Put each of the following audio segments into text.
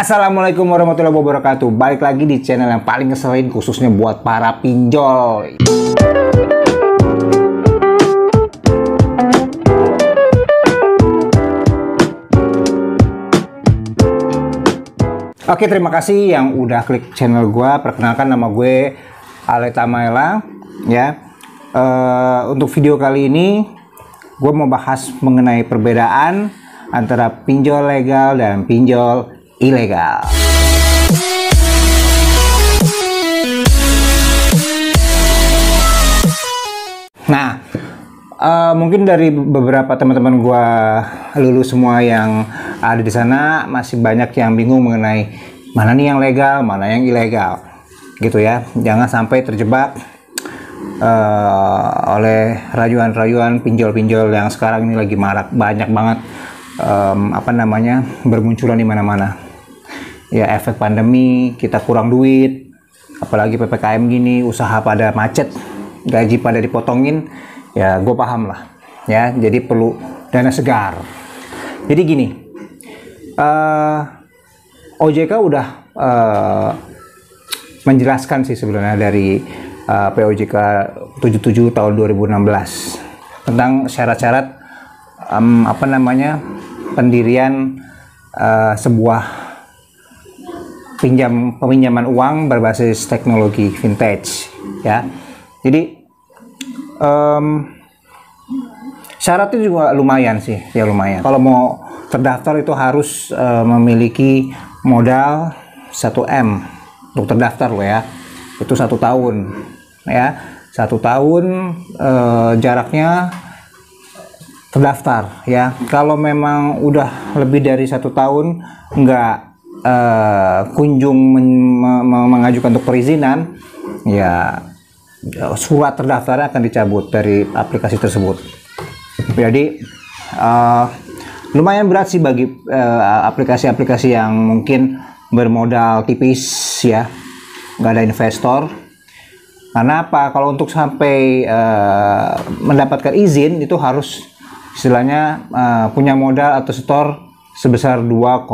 Assalamualaikum warahmatullahi wabarakatuh. Balik lagi di channel yang paling ngeselin khususnya buat para pinjol. Oke, terima kasih yang udah klik channel gue. Perkenalkan, nama gue Ale Tamaela. Ya, untuk video kali ini gue mau bahas mengenai perbedaan antara pinjol legal dan pinjol ilegal. Nah, mungkin dari beberapa teman-teman gua lulus semua yang ada di sana masih banyak yang bingung mengenai mana nih yang legal, mana yang ilegal, gitu ya. Jangan sampai terjebak oleh rayuan-rayuan pinjol-pinjol yang sekarang ini lagi marak, banyak banget bermunculan di mana-mana. Ya, efek pandemi, kita kurang duit, apalagi PPKM gini, usaha pada macet, gaji pada dipotongin, ya gue paham lah ya. Jadi perlu dana segar. Jadi gini, OJK udah menjelaskan sih sebenarnya dari POJK 77 tahun 2016 tentang syarat-syarat pendirian sebuah peminjaman uang berbasis teknologi vintage ya. Jadi syaratnya juga lumayan sih ya, lumayan. Kalau mau terdaftar itu harus memiliki modal 1M untuk terdaftar loh ya. Itu 1 tahun ya, 1 tahun jaraknya terdaftar ya. Kalau memang udah lebih dari 1 tahun nggak kunjung mengajukan untuk perizinan, ya surat terdaftarnya akan dicabut dari aplikasi tersebut. Jadi lumayan berat sih bagi aplikasi-aplikasi yang mungkin bermodal tipis ya, nggak ada investor. Karena apa? Kalau untuk sampai mendapatkan izin itu harus istilahnya punya modal atau setor sebesar 2,5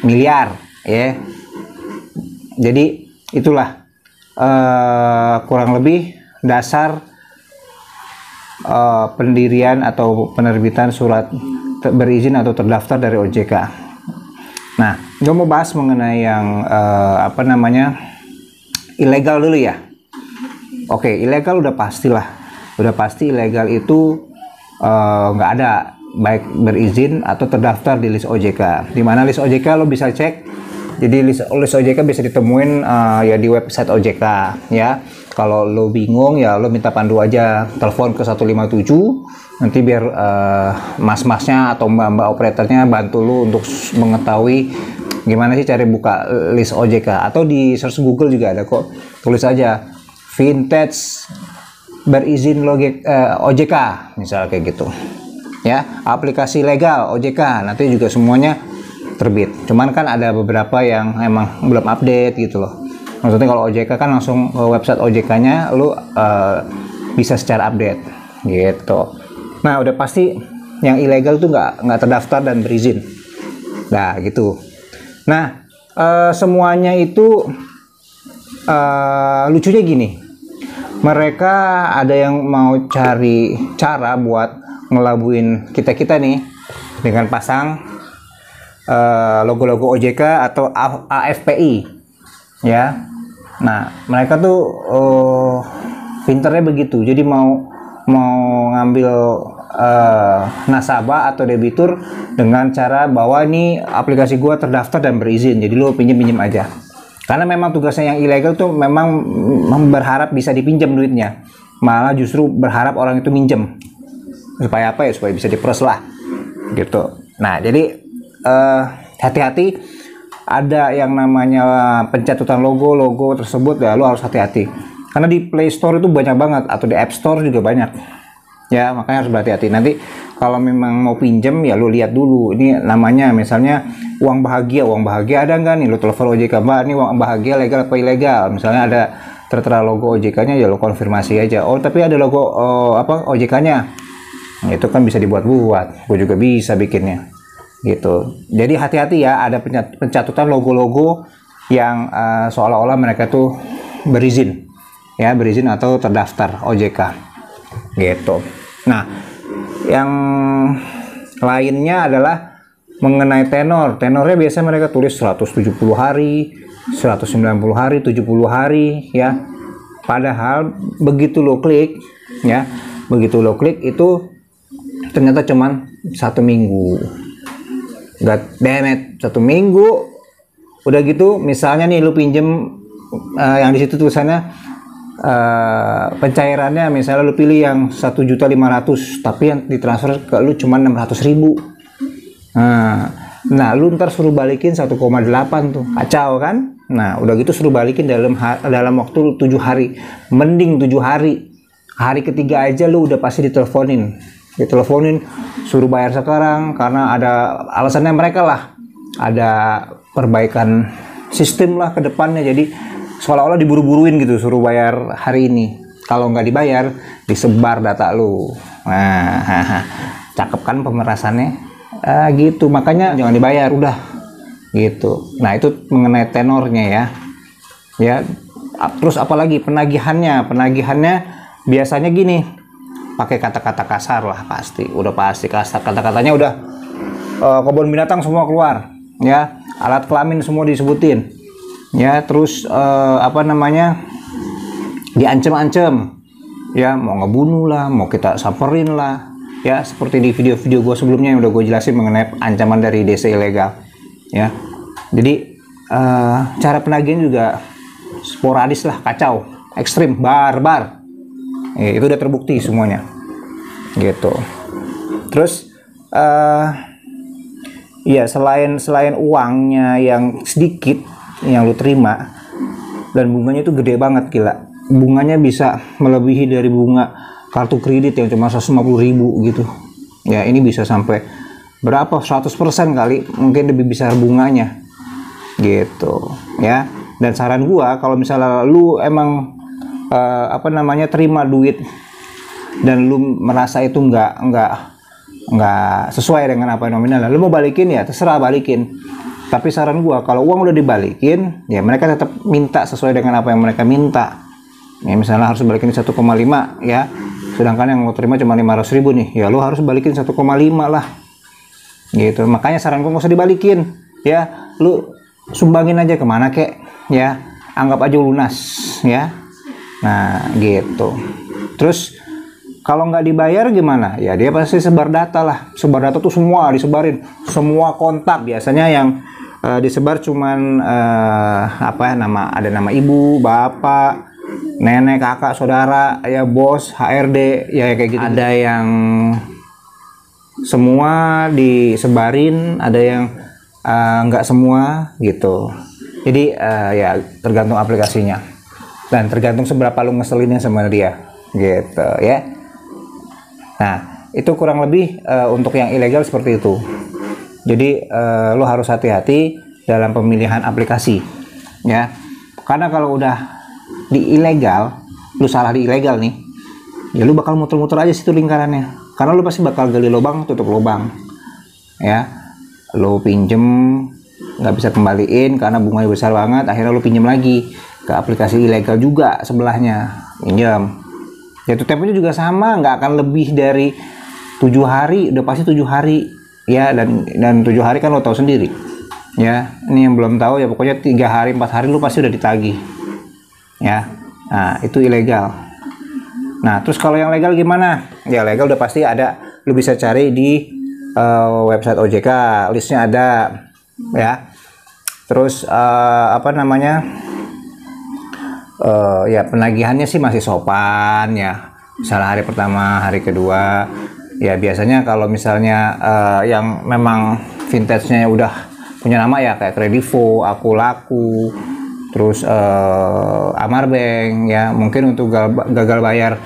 miliar ya. Jadi itulah kurang lebih dasar pendirian atau penerbitan surat berizin atau terdaftar dari OJK. Nah, gue mau bahas mengenai yang ilegal dulu ya. Oke, ilegal udah pastilah. Udah pasti ilegal itu nggak ada, baik berizin atau terdaftar di list OJK. Di mana list OJK lo bisa cek. Jadi list OJK bisa ditemuin ya di website OJK ya. Kalau lo bingung ya lo minta pandu aja, telepon ke 157, nanti biar mas-masnya atau mbak-mbak operatornya bantu lo untuk mengetahui gimana sih cara buka list OJK. Atau di search Google juga ada kok, tulis aja vintage berizin OJK misal kayak gitu ya. Aplikasi legal OJK nanti juga semuanya terbit. Cuman kan ada beberapa yang emang belum update gitu loh. Maksudnya kalau OJK kan langsung ke website OJK-nya lu bisa secara update gitu. Nah, udah pasti yang ilegal tuh nggak terdaftar dan berizin. Nah, gitu. Nah, semuanya itu lucunya gini. Mereka ada yang mau cari cara buat ngelabuin kita nih dengan pasang logo-logo OJK atau AFPI ya. Nah, mereka tuh pinternya begitu. Jadi mau ngambil nasabah atau debitur dengan cara bahwa ini aplikasi gua terdaftar dan berizin, jadi lu pinjem aja. Karena memang tugasnya yang ilegal tuh memang berharap bisa dipinjam duitnya, malah justru berharap orang itu minjem supaya apa ya, supaya bisa diperes lah gitu. Nah, jadi hati-hati, ada yang namanya pencatutan logo tersebut ya, lo harus hati-hati. Karena di Play Store itu banyak banget, atau di App Store juga banyak ya, makanya harus berhati-hati. Nanti kalau memang mau pinjem ya lo lihat dulu, ini namanya misalnya uang bahagia ada nggak nih, lo telepon OJK, mbak ini uang bahagia legal apa ilegal, misalnya ada tertera logo OJK-nya ya lo konfirmasi aja. Oh, tapi ada logo OJK-nya, itu kan bisa dibuat-buat, gue juga bisa bikinnya gitu. Jadi hati-hati ya, ada pencatutan logo-logo yang seolah-olah mereka tuh berizin, ya berizin atau terdaftar OJK, gitu. Nah, yang lainnya adalah mengenai tenor. Tenornya biasanya mereka tulis 170 hari, 190 hari, 70 hari, ya. Padahal begitu lo klik, ya, begitu lo klik itu ternyata cuman 1 minggu. God damn it, 1 minggu. Udah gitu, misalnya nih lu pinjem yang di situ tulisannya pencairannya, misalnya lu pilih yang 1.500.000, tapi yang ditransfer ke lu cuma 600.000. Nah, lu ntar suruh balikin 1,8 tuh, kacau kan? Nah, udah gitu suruh balikin dalam waktu 7 hari. Mending 7 hari. Hari ketiga aja lu udah pasti diteleponin, suruh bayar sekarang, karena ada alasannya mereka lah. Ada perbaikan sistem lah ke depannya, jadi seolah-olah diburu-buruin gitu, suruh bayar hari ini. Kalau nggak dibayar, disebar data lu. Nah, cakep kan pemerasannya? Gitu, makanya jangan dibayar udah gitu. Nah, itu mengenai tenornya ya. Ya, terus apalagi penagihannya biasanya gini, pakai kata-kata kasar lah, udah pasti kasar, kata-katanya udah kebun binatang semua keluar, ya, alat kelamin semua disebutin, ya, terus diancem-ancem, ya, mau ngebunuh lah, mau kita samperin lah, ya, seperti di video-video gue sebelumnya yang udah gue jelasin mengenai ancaman dari DC ilegal, ya. Jadi cara penagihan juga sporadis lah, kacau, ekstrim, barbar. Itu udah terbukti semuanya, gitu. Terus ya selain uangnya yang sedikit yang lu terima, dan bunganya itu gede banget, gila. Bunganya bisa melebihi dari bunga kartu kredit yang cuma 150.000 gitu. Ya, ini bisa sampai berapa? 100% kali, mungkin lebih besar bunganya. Gitu, ya. Dan saran gua, kalau misalnya lu emang terima duit dan lu merasa itu nggak sesuai dengan apa yang nominal, lu mau balikin ya terserah balikin. Tapi saran gua, kalau uang udah dibalikin, ya mereka tetap minta sesuai dengan apa yang mereka minta. Ya, misalnya harus balikin 1,5, ya, sedangkan yang lo terima cuma 500.000 nih, ya lo harus balikin 1,5 lah, gitu. Makanya saran gua nggak usah dibalikin, ya, lu sumbangin aja kemana kek, ya, anggap aja lunas, ya. Nah, gitu. Terus kalau nggak dibayar gimana? Ya dia pasti sebar data lah. Sebar data tuh semua disebarin, semua kontak. Biasanya yang disebar cuman ada nama ibu, bapak, nenek, kakak, saudara, ya, bos, HRD, ya kayak gitu. Ada yang semua disebarin, ada yang nggak semua gitu. Jadi ya tergantung aplikasinya. Dan tergantung seberapa lu ngeselinnya sama dia, gitu ya. Nah, itu kurang lebih untuk yang ilegal seperti itu. Jadi lu harus hati-hati dalam pemilihan aplikasi, ya. Karena kalau udah di ilegal, lu salah di ilegal nih, ya lu bakal muter-muter aja situ lingkarannya. Karena lu pasti bakal gali lubang, tutup lubang, ya. Lu pinjem nggak bisa kembaliin karena bunganya besar banget, akhirnya lu pinjem lagi ke aplikasi ilegal juga sebelahnya, pinjam. Jatuh temponya juga sama, nggak akan lebih dari 7 hari, udah pasti 7 hari, ya. Dan 7 hari kan lo tahu sendiri, ya. Ini yang belum tahu ya, pokoknya 3 hari 4 hari lu pasti udah ditagih, ya. Nah, itu ilegal. Nah, terus kalau yang legal gimana? Ya legal udah pasti ada, lu bisa cari di website OJK, listnya ada, ya. Terus ya penagihannya sih masih sopan, ya. Misalnya hari pertama, hari kedua, ya biasanya kalau misalnya yang memang vintage-nya udah punya nama ya, kayak Kredivo, Aku Laku, terus Amarbank, ya, mungkin untuk gagal bayar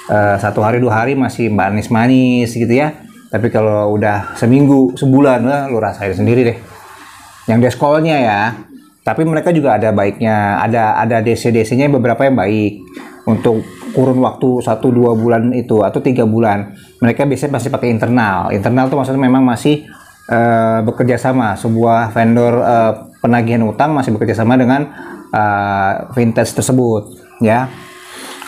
1 hari 2 hari masih manis-manis gitu ya. Tapi kalau udah seminggu, sebulan, lu rasain sendiri deh. Yang deskolnya ya. Tapi mereka juga ada baiknya, ada DC-DC-nya beberapa yang baik untuk kurun waktu 1-2 bulan itu atau 3 bulan. Mereka biasanya pasti pakai internal. Internal tuh maksudnya memang masih bekerja sama, sebuah vendor penagihan utang masih bekerja sama dengan vintage tersebut, ya.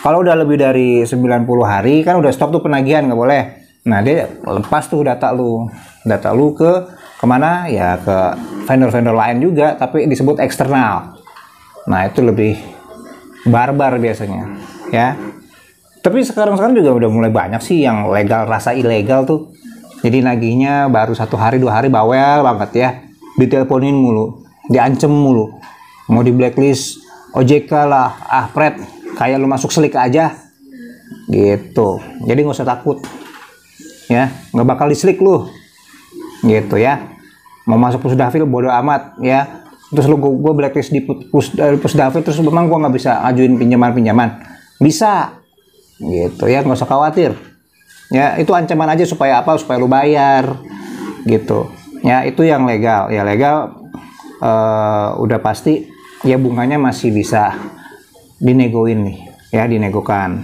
Kalau udah lebih dari 90 hari kan udah stop tuh penagihan, nggak boleh. Nah, dia lepas tuh data lu ke kemana ya, ke vendor-vendor lain juga, tapi disebut eksternal. Nah, itu lebih barbar biasanya, ya. Tapi sekarang juga udah mulai banyak sih yang legal rasa ilegal tuh. Jadi nagihnya baru 1 hari 2 hari bawel banget ya, diteleponin mulu, diancem mulu, mau di blacklist OJK lah, pret, kayak lu masuk selik aja gitu. Jadi nggak usah takut ya, nggak bakal diselik lu gitu ya. Mau masuk pusdavil bodo amat ya, terus lu gue blacklist di pusdavil, terus memang gue nggak bisa ajuin pinjaman bisa gitu ya, nggak usah khawatir ya. Itu ancaman aja supaya apa, supaya lu bayar gitu ya. Itu yang legal ya. Legal udah pasti ya, bunganya masih bisa dinegoin nih ya, dinegokan.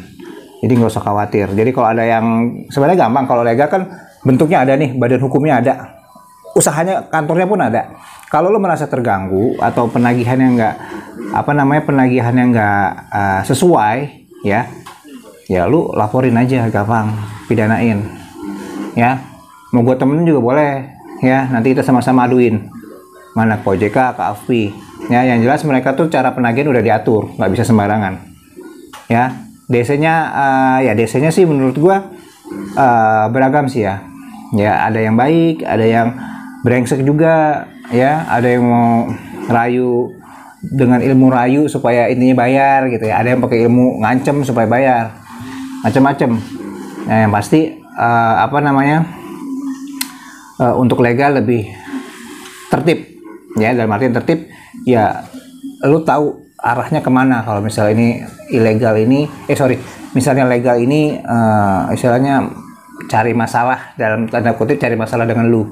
Jadi nggak usah khawatir. Jadi kalau ada yang sebenarnya gampang, kalau legal kan bentuknya ada nih, badan hukumnya ada, usahanya, kantornya pun ada. Kalau lo merasa terganggu atau penagihannya penagihannya nggak sesuai ya lu laporin aja, gampang, pidanain ya. Mau gue temenin juga boleh ya, nanti kita sama-sama aduin mana ke OJK, ke AFPI ya. Yang jelas mereka tuh cara penagihan udah diatur, nggak bisa sembarangan ya. DC-nya sih menurut gue beragam sih ya. Ada yang baik, ada yang brengsek juga ya, ada yang mau rayu dengan ilmu rayu supaya intinya bayar gitu ya, ada yang pakai ilmu ngancem supaya bayar, macam-macam. Nah, yang pasti untuk legal lebih tertib ya, dalam artian tertib ya, lu tahu arahnya kemana. Kalau misalnya ini ilegal ini misalnya legal ini istilahnya cari masalah, dalam tanda kutip cari masalah dengan lu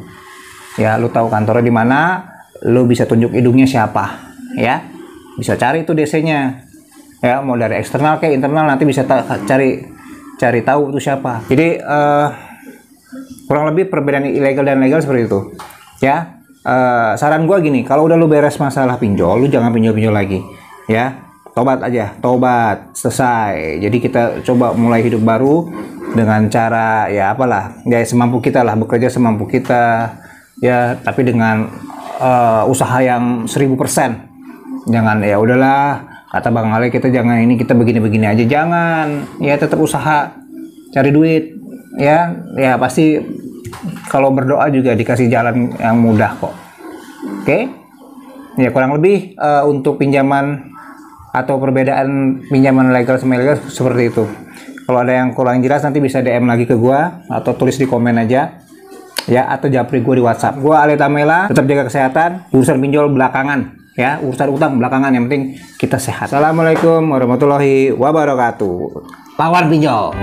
ya. Lu tahu kantornya di mana, lu bisa tunjuk hidungnya siapa ya, bisa cari itu DC-nya ya, mau dari eksternal kayak internal, nanti bisa cari tahu itu siapa. Jadi kurang lebih perbedaan ilegal dan legal seperti itu ya. Saran gua gini, kalau udah lu beres masalah pinjol, lu jangan pinjol lagi ya. Tobat aja, tobat, selesai. Jadi kita coba mulai hidup baru dengan cara ya semampu kita lah, bekerja semampu kita ya, tapi dengan usaha yang 1000%. Jangan ya udahlah, kata Bang Ale, kita jangan ini, kita begini-begini aja, jangan ya. Tetap usaha, cari duit ya. Pasti kalau berdoa juga dikasih jalan yang mudah kok. Oke ya, kurang lebih untuk pinjaman atau perbedaan pinjaman legal sama ilegal seperti itu. Kalau ada yang kurang jelas nanti bisa DM lagi ke gua atau tulis di komen aja ya, atau japri gua di WhatsApp. Gua Ale Tamela, tetap jaga kesehatan, urusan pinjol belakangan ya, urusan utang belakangan, yang penting kita sehat. Assalamualaikum warahmatullahi wabarakatuh. Lawan pinjol.